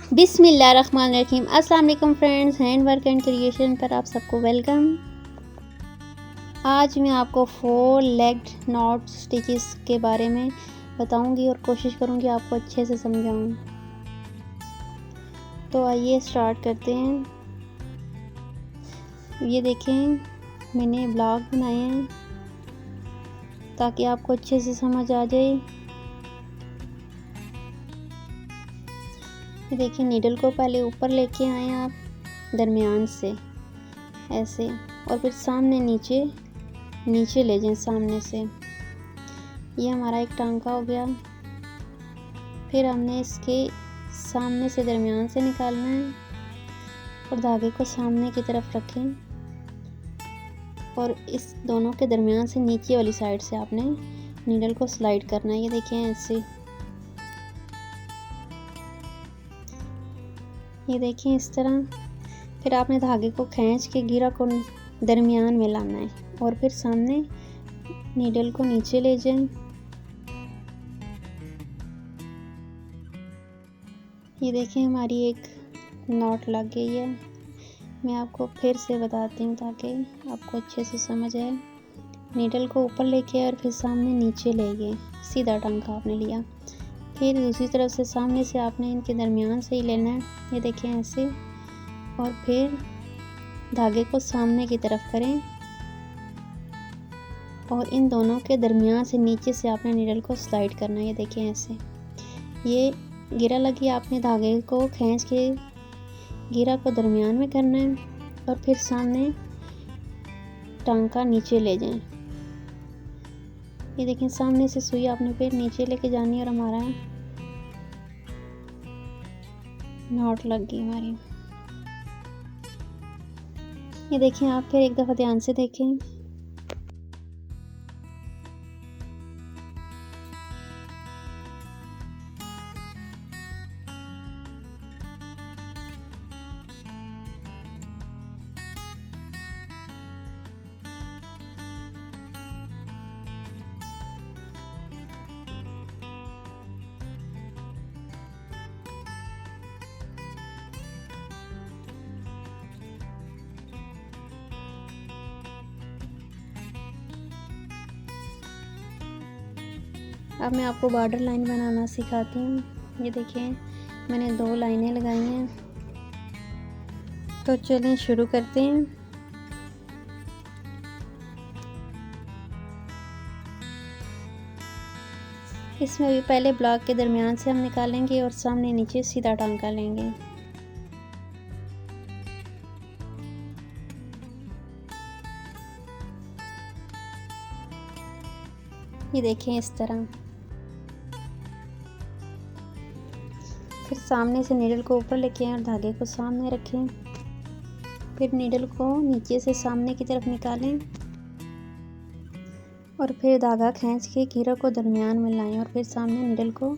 बिस्मिल्लाहिर्रहमानिर्रहीम। अस्सलाम वालेकुम friends, hand work and creation पर आप सबको वेलकम। आज मैं आपको 4 लेग्ड नॉट स्टिचेस के बारे में बताऊंगी और कोशिश करूंगी आपको अच्छे से समझाऊं। तो आइए स्टार्ट करते हैं। ये देखें, मैंने ब्लॉग बनाए हैं ताकि आपको अच्छे से समझ आ जाए। ये देखिए, नीडल को पहले ऊपर लेके आए आप दरमियान से ऐसे, और फिर सामने नीचे ले जाएं सामने से। ये हमारा एक टांका हो गया। फिर हमने इसके सामने से दरमियान से निकालना है और धागे को सामने की तरफ रखें और इस दोनों के दरमियान से नीचे वाली साइड से आपने नीडल को स्लाइड करना है। ये देखिए ऐसे। ये देखिए इस तरह। फिर आपने धागे को खींच के गिरा को दरमियान में लाना है और फिर सामने नीडल को नीचे ले जाएं। ये देखिए, हमारी एक नॉट लग गई है। मैं आपको फिर से बताती हूँ ताकि आपको अच्छे से समझ आए। नीडल को ऊपर लेके आए और फिर सामने नीचे ले गए, सीधा टांका आपने लिया। फिर दूसरी तरफ से सामने से आपने इनके दरमियान से ही लेना है। ये देखिए ऐसे, और फिर धागे को सामने की तरफ करें और इन दोनों के दरमियान से नीचे से आपने नीडल को स्लाइड करना है। ये देखिए ऐसे। ये गिरा लगी, आपने धागे को खींच के गिरा को दरमियान में करना है और फिर सामने टांका नीचे ले जाएं। ये देखिए, सामने से सुई आपने फिर नीचे लेके जानी है और हमारा नॉट लग गई हमारी। ये देखिए, आप फिर एक दफ़ा ध्यान से देखें। अब मैं आपको बॉर्डर लाइन बनाना सिखाती हूँ। ये देखिए, मैंने 2 लाइनें लगाई हैं। तो चलिए शुरू करते हैं। इसमें भी पहले ब्लॉक के दरमियान से हम निकालेंगे और सामने नीचे सीधा टांका लेंगे। ये देखें इस तरह। फिर सामने से नीडल को ऊपर लेके आएं और धागे को सामने रखें। फिर नीडल को नीचे से सामने की तरफ निकालें और फिर धागा खींच के घेरा को दरमियान में लाएं और फिर सामने नीडल को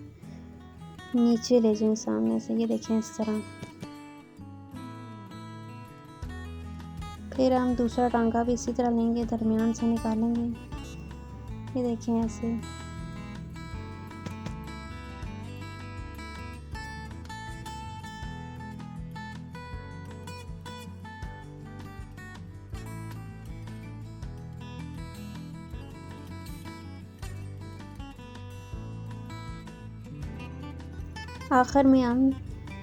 नीचे ले जाएं सामने से। ये देखें इस तरह। फिर हम दूसरा टांका भी इसी तरह लेंगे, दरमियान से निकालेंगे। ये देखें ऐसे। आखिर में हम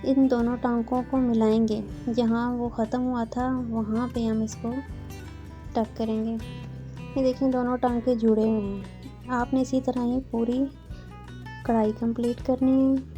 इन दोनों टांकों को मिलाएंगे। जहाँ वो ख़त्म हुआ था वहाँ पे हम इसको टक करेंगे। ये देखें, दोनों टांके जुड़े हुए हैं। आपने इसी तरह ही पूरी कढ़ाई कंप्लीट करनी है।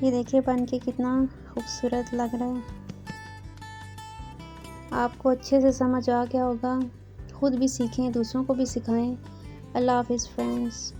ये देखिए बन के कितना खूबसूरत लग रहा है। आपको अच्छे से समझ आ गया होगा। खुद भी सीखें, दूसरों को भी सिखाएं। अल्लाह हाफिज़ फ्रेंड्स।